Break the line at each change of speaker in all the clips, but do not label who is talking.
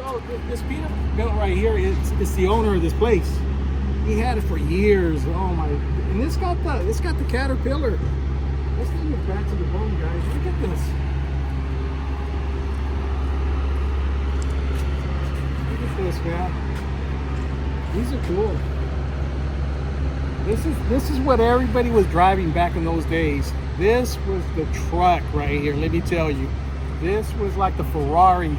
So this Peterbilt right here is the owner of this place. He had it for years. Oh my! And it's got the Caterpillar. This thing is back to the bone, guys. Look at this. Look at this, man. These are cool. This is what everybody was driving back in those days. This was the truck right here. Let me tell you, this was like the Ferrari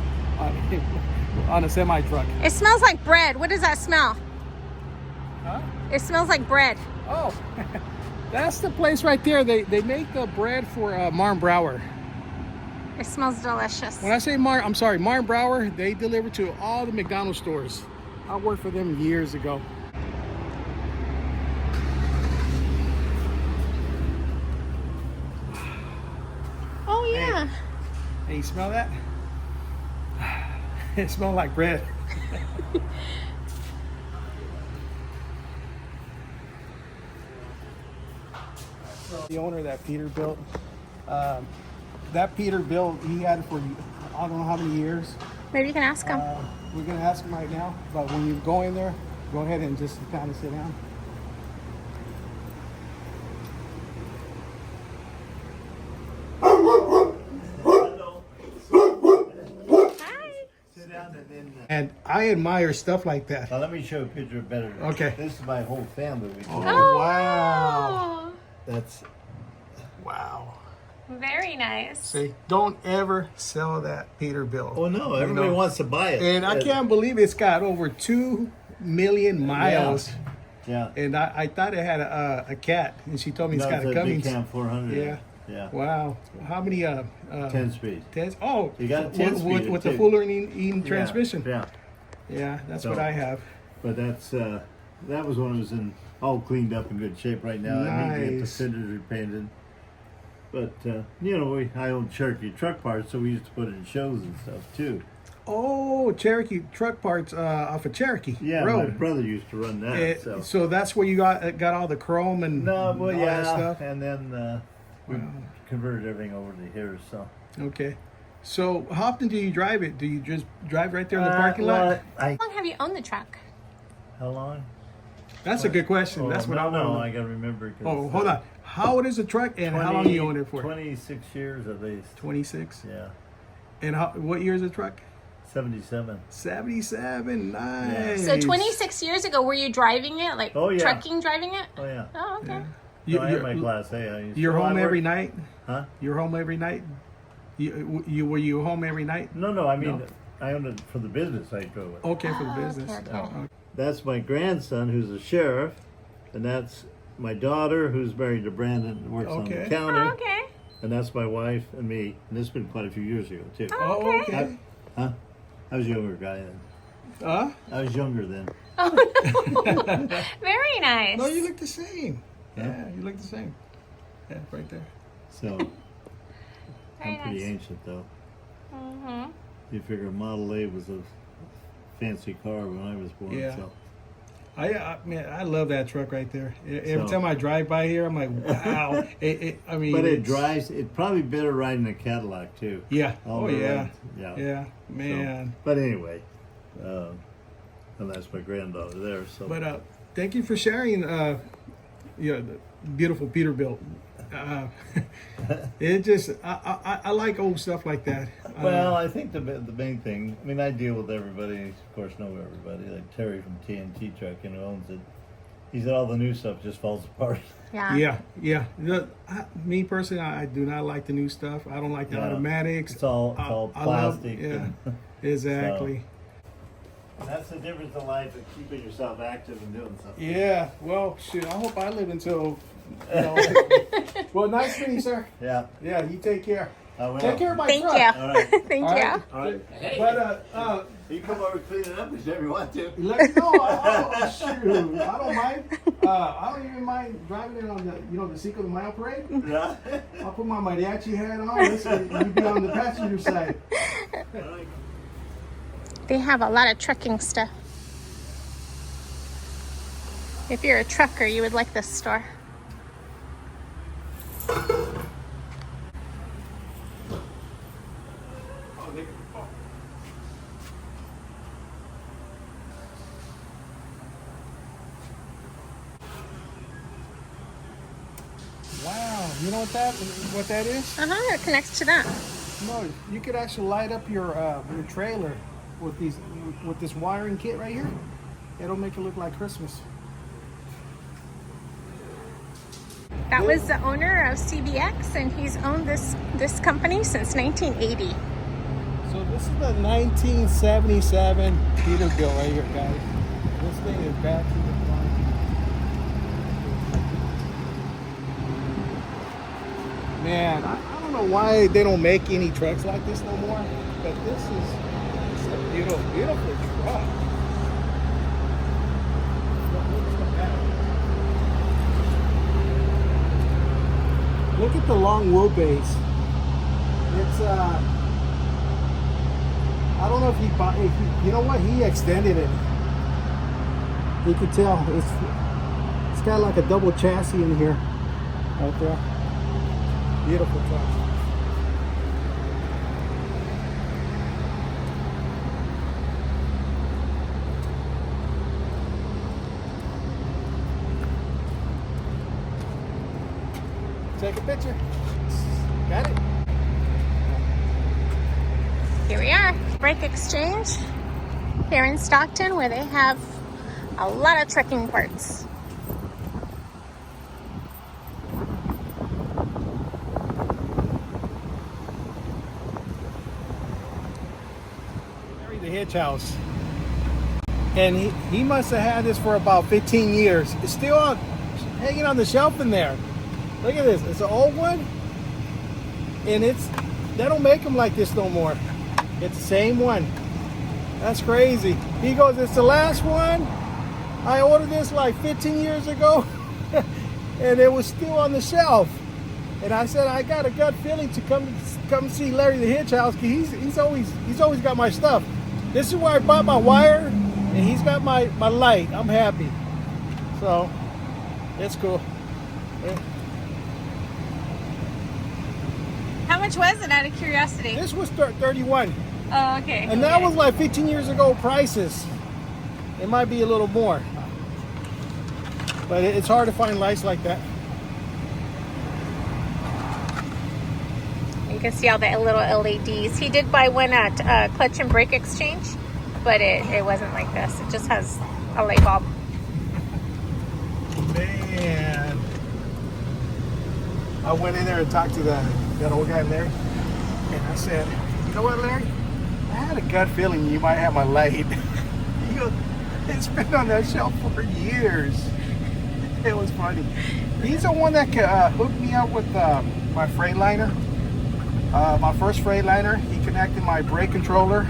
on a semi truck.
It smells like bread. What does that smell?
Huh?
It smells like bread.
Oh, that's the place right there. They make the bread for Martin Brower.
It smells delicious.
When I say I'm sorry, Martin Brower, they deliver to all the McDonald's stores. I worked for them years ago.
Oh yeah.
Hey, you smell that? It smells like bread. The owner of that Peterbilt, he had it for I don't know how many years.
Maybe you can ask him.
We're gonna ask him right now, but when you go in there, go ahead and just kind of sit down. And I admire stuff like that.
Now let me show you a picture better.
Okay.
This is my whole family.
Oh, wow.
That's
Wow.
Very nice.
See, don't ever sell that Peterbilt.
oh no, everybody wants to buy it.
And I can't believe it's got over 2 million miles.
Yeah.
And I thought it had a cat, and she told me it's
No,
got
it's
a Cummins.
Big Cam 400.
Yeah.
Yeah.
Wow. How many
10 speed.
10? Oh,
You got 10 speed
with the
too.
Fuller-Eaton transmission.
Yeah.
Yeah, that's
So-
what I have.
But that's that was when it was in all cleaned up in good shape. Right now, I need to get the
Nice.
cinders repainted. But you know, I own Cherokee truck parts, so we used to put it in shows and stuff too.
Oh, Cherokee truck parts off of Cherokee
Yeah, my
Road.
brother used to run that.
So that's where you got all the chrome and
No, well,
all
yeah,
that stuff.
and then we
Wow.
converted everything over to here. So
Okay. So how often do you drive it? Do you just drive right there in the parking lot?
How long have you owned the truck?
How long?
That's a good question. That's what I want to know.
I gotta remember. 'Cause
Oh,
it's,
hold on. How old is the truck and how long you own it for?
26 years at least.
26.
Yeah,
And what year is the truck?
77.
77. Nice.
So 26 years ago, were you driving it? Like
Oh, yeah.
trucking, driving it?
Oh yeah.
Oh, okay.
No, I had my Class A.
You're home every night?
Huh?
You're home every night? Were you home every night?
No. I mean,
No.
I owned it for the business I drove it.
Okay, for the
Oh,
business.
okay, okay.
Oh,
That's my grandson, who's a sheriff, and that's my daughter, who's married to Brandon, and works on the
Okay.
county.
Oh, okay.
And that's my wife and me. And this has been quite a few years ago too.
Oh, okay.
Huh? I was a younger guy then.
Huh?
I was younger then.
Very nice.
No, you look the same.
Huh?
Yeah, you look the same. Yeah, right there.
So
Very
I'm pretty
nice.
ancient though.
Mm-hmm.
You figure Model A was a fancy car when I was born.
Yeah.
So
Man, I love that truck right there. Every
So-
time I drive by here, I'm like, wow. I mean,
but it
it's-
drives. It probably better riding a Cadillac too.
Yeah.
All
Oh
the
yeah.
way. Yeah.
Yeah.
So,
Man.
but anyway, and that's my granddaughter there. So
But thank you for sharing. The beautiful Peterbilt. It just I like old stuff like that.
well, I think the main thing. I mean, I deal with everybody. Of course, know everybody. Like Terry from TNT Trucking, who owns it. He said all the new stuff just falls apart.
Yeah.
Yeah. Me personally, I do not like the new stuff. I don't like the
Yeah.
automatics.
It's all
I love-
plastic.
yeah.
and-
Exactly.
That's the difference in life of keeping yourself active and doing something.
Yeah. Well, shoot. I hope I live until. Well, nice meeting you, sir.
Yeah.
Yeah. You take care.
I will.
Take care of my
Thank
truck.
you.
All right.
Thank
All
you.
right?
All right.
But
You come over and clean it up if you ever want to.
let me know. Shoot, I don't mind. I don't even mind driving it on the Cinco de Mayo parade.
Yeah.
I'll put my mariachi hat on. Listen, you be on the passenger side.
All right.
They have a lot of trucking stuff. If you're a trucker, you would like this store.
You know what that is?
Uh-huh, it connects to that.
No, you could actually light up your trailer with this wiring kit right here. It'll make it look like Christmas.
That was the owner of CBX, and he's owned this company since 1980.
So this is the 1977 Peterbilt right here, guys. This thing is back to the front. Man, I don't know why they don't make any trucks like this no more, but this is a beautiful, beautiful truck. Look at the long wheelbase. It's I don't know if he you know what, he extended it. You can tell it's got like a double chassis in here, right there. Beautiful truck. Take a picture. Got it.
Here we are, Brake Exchange here in Stockton, where they have a lot of trucking parts.
The Hitch House, and he must have had this for about 15 years. It's still hanging on the shelf in there. Look at this. It's an old one, and they don't make them like this no more. It's the same one. That's crazy. He goes, it's the last one. I ordered this like 15 years ago, and it was still on the shelf. And I said, I got a gut feeling to come see Larry the Hitch House, because he's always got my stuff. This is where I bought my wire, and he's got my light. I'm happy. So, it's cool. Yeah.
How much was it, out of curiosity?
This was 31.
Oh, okay.
And that was like 15 years ago prices. It might be a little more. But it's hard to find lights like that.
You can see all the little LEDs. He did buy one at Clutch and Brake Exchange, but it wasn't like this. It just has a light bulb.
Man. I went in there and talked to that old guy, Larry. And I said, you know what, Larry? I had a gut feeling you might have my light. He goes, it's been on that shelf for years. It was funny. He's the one that hooked me up with my Freightliner. My first Freightliner. He connected my brake controller,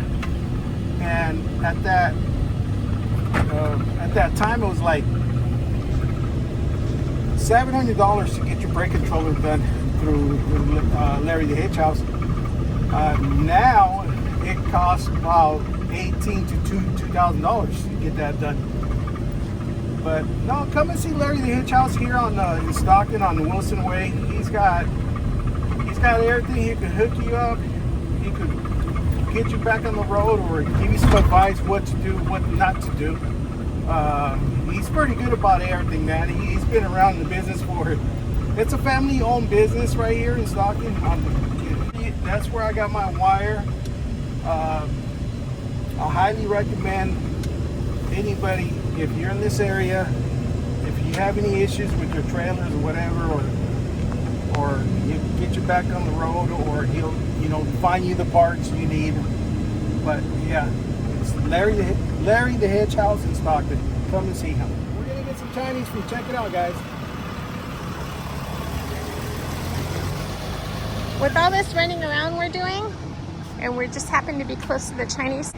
and at that time it was like $700 to get your brake controller done through Larry the Hitch House. Now it costs about $1,800 to $2,000 to get that done. But no, come and see Larry the Hitch House here in Stockton on the Wilson Way. He's got everything. He can hook you up. He could get you back on the road, or give you some advice what to do, what not to do. He's pretty good about everything, man. He's been around the business it's a family-owned business right here in Stockton. That's where I got my wire. I highly recommend anybody, if you're in this area, if you have any issues with your trailers or whatever, or you get you back on the road, or he'll find you the parts you need. But yeah, it's Larry the Hitch House in Stockton. Come and see him. We're gonna get some Chinese food. Check it out, guys.
With all this running around we're doing, and we just happen to be close to the Chinese,